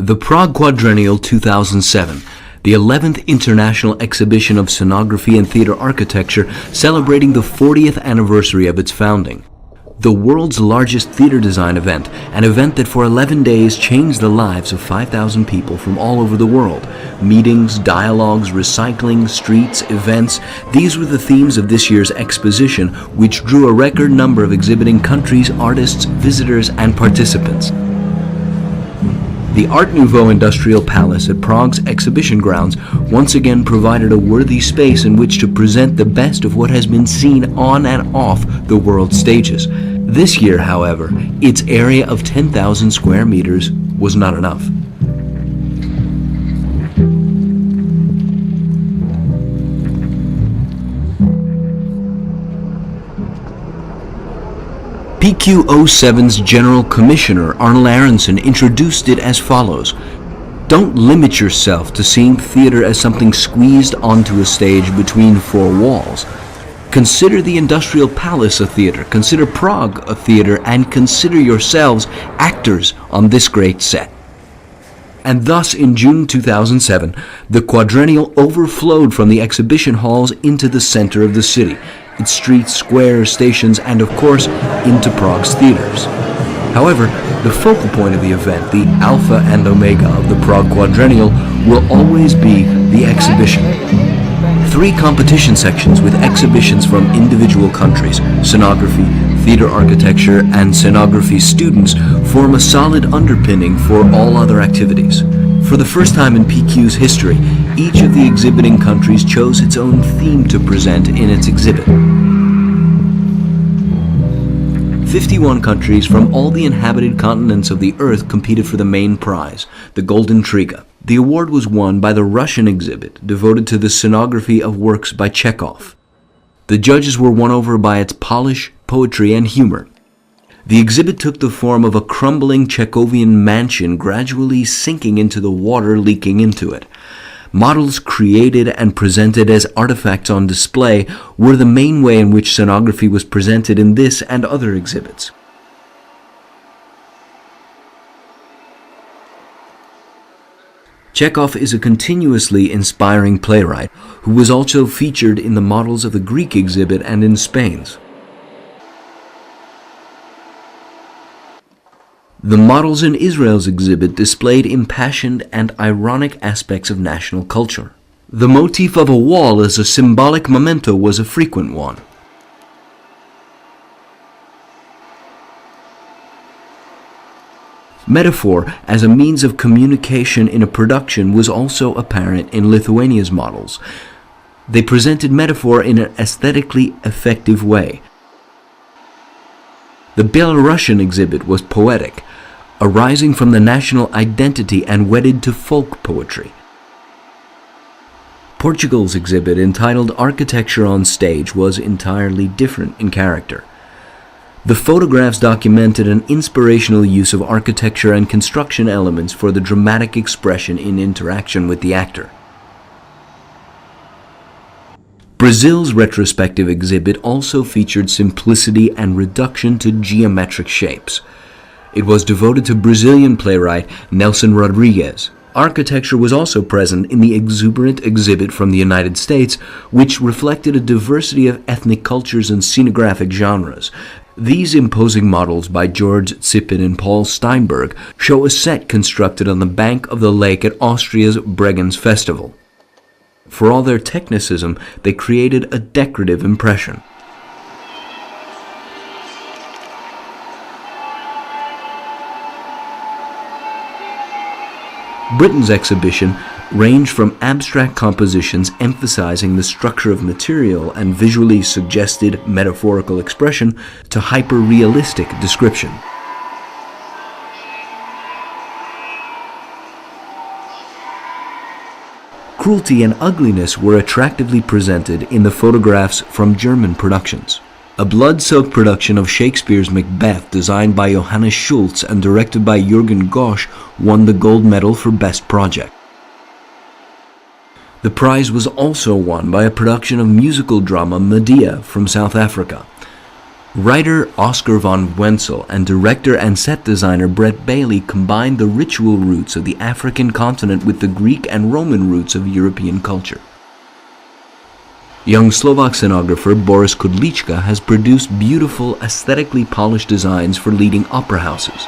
The Prague Quadrennial 2007, the 11th International Exhibition of Scenography and Theatre Architecture, celebrating the 40th anniversary of its founding. The world's largest theatre design event, an event that for 11 days changed the lives of 5,000 people from all over the world. Meetings, dialogues, recycling, streets, events, these were the themes of this year's exposition, which drew a record number of exhibiting countries, artists, visitors, and participants. The Art Nouveau Industrial Palace at Prague's Exhibition Grounds once again provided a worthy space in which to present the best of what has been seen on and off the world stages. This year, however, its area of 10,000 square meters was not enough. PQ07's General Commissioner Arnold Aronson introduced it as follows: "Don't limit yourself to seeing theater as something squeezed onto a stage between four walls. Consider the Industrial Palace a theater, consider Prague a theater, and consider yourselves actors on this great set." And thus, in June 2007, the Quadrennial overflowed from the exhibition halls into the center of the city, its streets, squares, stations, and of course, into Prague's theaters. However, the focal point of the event, the alpha and omega of the Prague Quadrennial, will always be the exhibition. 3 competition sections with exhibitions from individual countries, scenography, theater architecture, and scenography students form a solid underpinning for all other activities. For the first time in PQ's history, each of the exhibiting countries chose its own theme to present in its exhibit. 51 countries from all the inhabited continents of the Earth competed for the main prize, the Golden Triga. The award was won by the Russian exhibit, devoted to the scenography of works by Chekhov. The judges were won over by its polish, poetry, and humor. The exhibit took the form of a crumbling Chekhovian mansion gradually sinking into the water leaking into it. Models created and presented as artifacts on display were the main way in which scenography was presented in this and other exhibits. Chekhov is a continuously inspiring playwright who was also featured in the models of the Greek exhibit and in Spain's. The models in Israel's exhibit displayed impassioned and ironic aspects of national culture. The motif of a wall as a symbolic memento was a frequent one. Metaphor as a means of communication in a production was also apparent in Lithuania's models. They presented metaphor in an aesthetically effective way. The Belarusian exhibit was poetic, arising from the national identity and wedded to folk poetry. Portugal's exhibit, entitled Architecture on Stage, was entirely different in character. The photographs documented an inspirational use of architecture and construction elements for the dramatic expression in interaction with the actor. Brazil's retrospective exhibit also featured simplicity and reduction to geometric shapes. It was devoted to Brazilian playwright Nelson Rodrigues. Architecture was also present in the exuberant exhibit from the United States, which reflected a diversity of ethnic cultures and scenographic genres. These imposing models by George Zippin and Paul Steinberg show a set constructed on the bank of the lake at Austria's Bregenz Festival. For all their technicism, they created a decorative impression. Britain's exhibition ranged from abstract compositions emphasizing the structure of material and visually suggested metaphorical expression to hyper-realistic description. Cruelty and ugliness were attractively presented in the photographs from German productions. A blood-soaked production of Shakespeare's Macbeth, designed by Johannes Schultz and directed by Jürgen Gosch, won the gold medal for Best Project. The prize was also won by a production of musical drama Medea from South Africa. Writer Oscar von Wenzel and director and set designer Brett Bailey combined the ritual roots of the African continent with the Greek and Roman roots of European culture. Young Slovak scenographer Boris Kudlička has produced beautiful, aesthetically polished designs for leading opera houses.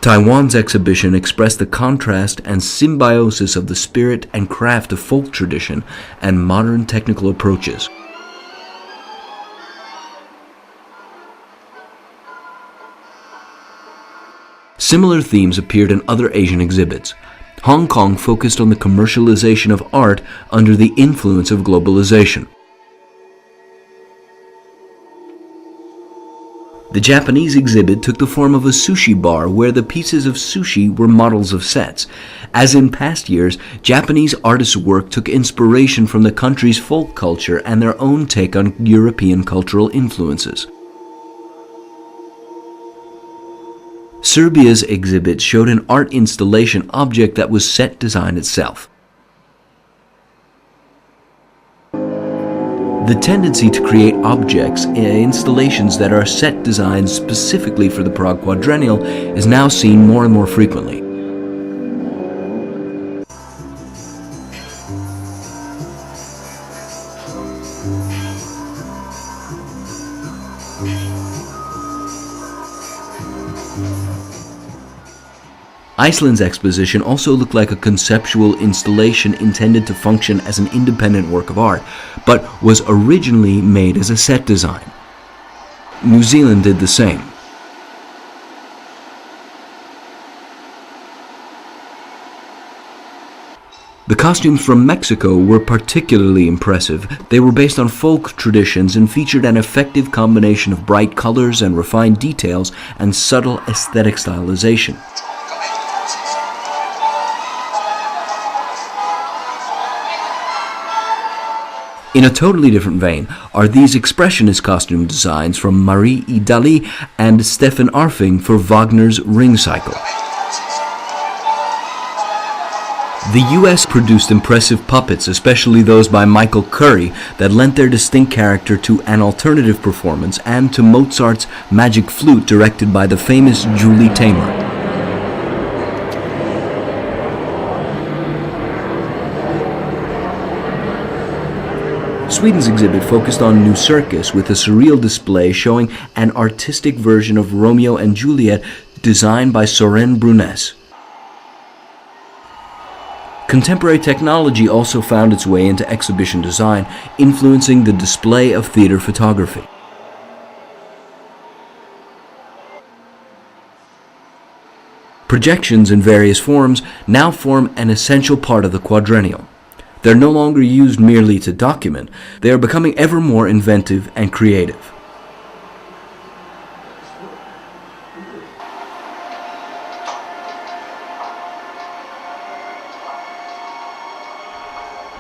Taiwan's exhibition expressed the contrast and symbiosis of the spirit and craft of folk tradition and modern technical approaches. Similar themes appeared in other Asian exhibits. Hong Kong focused on the commercialization of art under the influence of globalization. The Japanese exhibit took the form of a sushi bar where the pieces of sushi were models of sets. As in past years, Japanese artists' work took inspiration from the country's folk culture and their own take on European cultural influences. Serbia's exhibit showed an art installation object that was set design itself. The tendency to create objects in installations that are set designs specifically for the Prague Quadrennial is now seen more and more frequently. Iceland's exposition also looked like a conceptual installation intended to function as an independent work of art, but was originally made as a set design. New Zealand did the same. The costumes from Mexico were particularly impressive. They were based on folk traditions and featured an effective combination of bright colors and refined details and subtle aesthetic stylization. In a totally different vein are these expressionist costume designs from Marie Idali and Stefan Arfing for Wagner's Ring Cycle. The US produced impressive puppets, especially those by Michael Curry, that lent their distinct character to an alternative performance and to Mozart's Magic Flute directed by the famous Julie Taymor. Sweden's exhibit focused on New Circus with a surreal display showing an artistic version of Romeo and Juliet designed by Soren Brunes. Contemporary technology also found its way into exhibition design, influencing the display of theater photography. Projections in various forms now form an essential part of the quadrennial. They're no longer used merely to document, they are becoming ever more inventive and creative.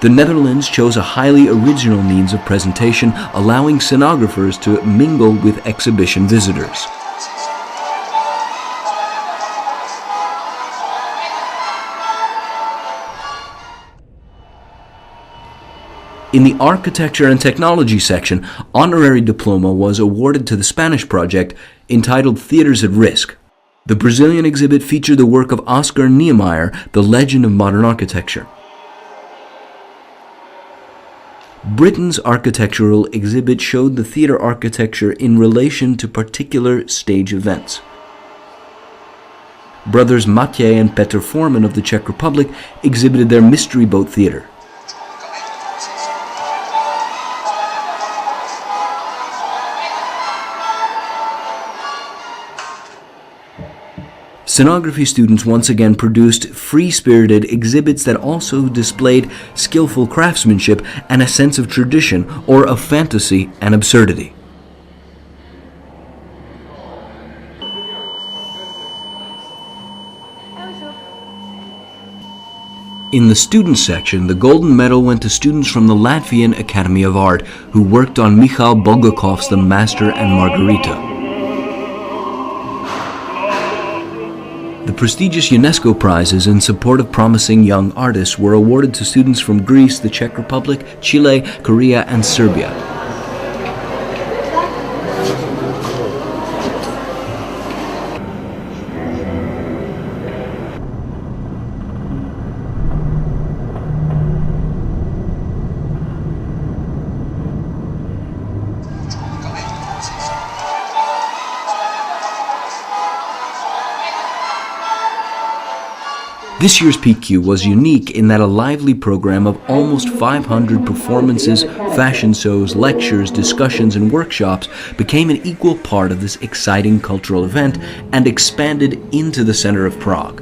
The Netherlands chose a highly original means of presentation, allowing scenographers to mingle with exhibition visitors. In the Architecture and Technology section, honorary diploma was awarded to the Spanish project entitled Theaters at Risk. The Brazilian exhibit featured the work of Oscar Niemeyer, the legend of modern architecture. Britain's architectural exhibit showed the theater architecture in relation to particular stage events. Brothers Matěj and Petr Forman of the Czech Republic exhibited their Mystery Boat Theater. Scenography students once again produced free-spirited exhibits that also displayed skillful craftsmanship and a sense of tradition or of fantasy and absurdity. In the student section, the golden medal went to students from the Latvian Academy of Art who worked on Michal Bulgakov's The Master and Margarita. The prestigious UNESCO prizes in support of promising young artists were awarded to students from Greece, the Czech Republic, Chile, Korea, and Serbia. This year's PQ was unique in that a lively program of almost 500 performances, fashion shows, lectures, discussions, and workshops became an equal part of this exciting cultural event and expanded into the center of Prague.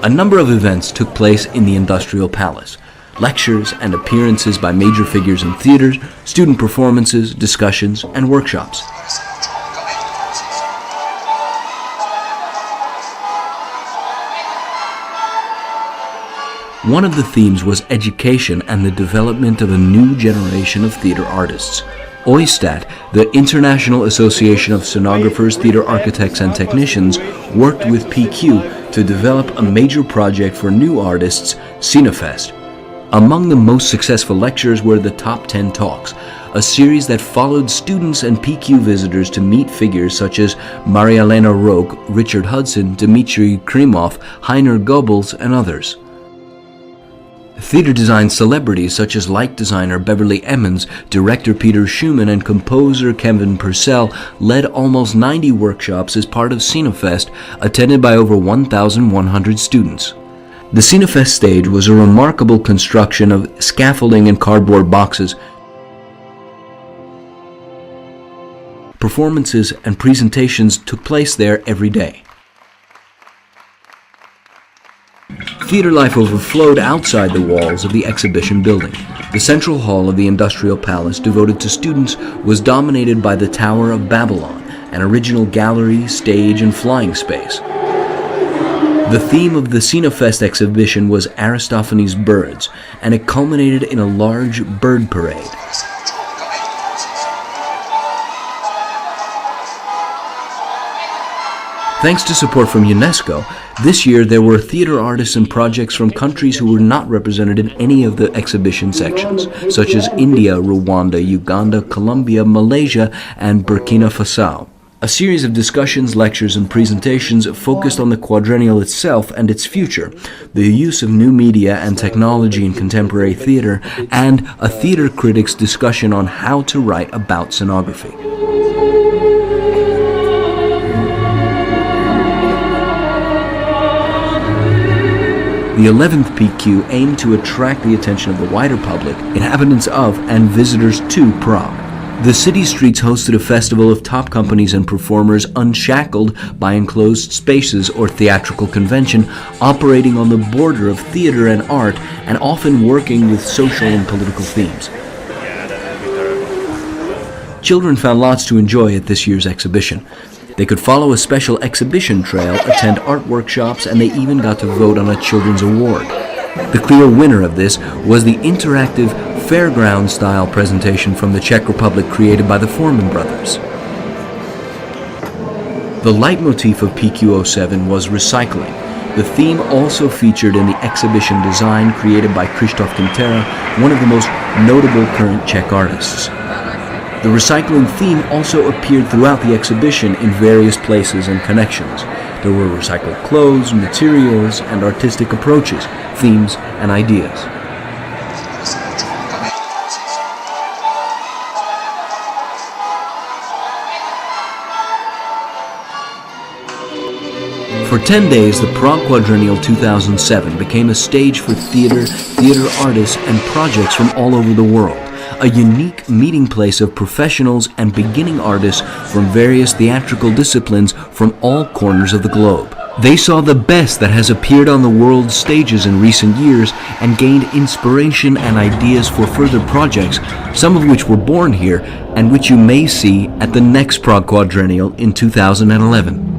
A number of events took place in the Industrial Palace. Lectures and appearances by major figures in theaters, student performances, discussions, and workshops. One of the themes was education and the development of a new generation of theater artists. OISTAT, the International Association of Scenographers, Theater Architects and Technicians, worked with PQ to develop a major project for new artists, Cinefest. Among the most successful lectures were the Top 10 Talks, a series that followed students and PQ visitors to meet figures such as Maria-Lena Roque, Richard Hudson, Dmitry Krimov, Heiner Goebbels, and others. Theater design celebrities such as light designer Beverly Emmons, director Peter Schumann, and composer Kevin Purcell led almost 90 workshops as part of Cinefest, attended by over 1,100 students. The Cinefest stage was a remarkable construction of scaffolding and cardboard boxes. Performances and presentations took place there every day. Theater life overflowed outside the walls of the exhibition building. The central hall of the Industrial Palace, devoted to students, was dominated by the Tower of Babylon, an original gallery, stage, and flying space. The theme of the Cinefest exhibition was Aristophanes' birds, and it culminated in a large bird parade. Thanks to support from UNESCO, this year there were theater artists and projects from countries who were not represented in any of the exhibition sections, such as India, Rwanda, Uganda, Colombia, Malaysia, and Burkina Faso. A series of discussions, lectures, and presentations focused on the quadrennial itself and its future, the use of new media and technology in contemporary theater, and a theater critic's discussion on how to write about scenography. The 11th PQ aimed to attract the attention of the wider public, inhabitants of and visitors to Prague. The city streets hosted a festival of top companies and performers unshackled by enclosed spaces or theatrical convention, operating on the border of theater and art and often working with social and political themes. Children found lots to enjoy at this year's exhibition. They could follow a special exhibition trail, attend art workshops, and they even got to vote on a children's award. The clear winner of this was the interactive fairground-style presentation from the Czech Republic created by the Foreman brothers. The leitmotif of PQ07 was recycling. The theme also featured in the exhibition design created by Krzysztof Quintera, one of the most notable current Czech artists. The recycling theme also appeared throughout the exhibition in various places and connections. There were recycled clothes, materials, and artistic approaches, themes, and ideas. For 10 days, the Prague Quadrennial 2007 became a stage for theater artists, and projects from all over the world. A unique meeting place of professionals and beginning artists from various theatrical disciplines from all corners of the globe. They saw the best that has appeared on the world's stages in recent years and gained inspiration and ideas for further projects, some of which were born here and which you may see at the next Prague Quadrennial in 2011.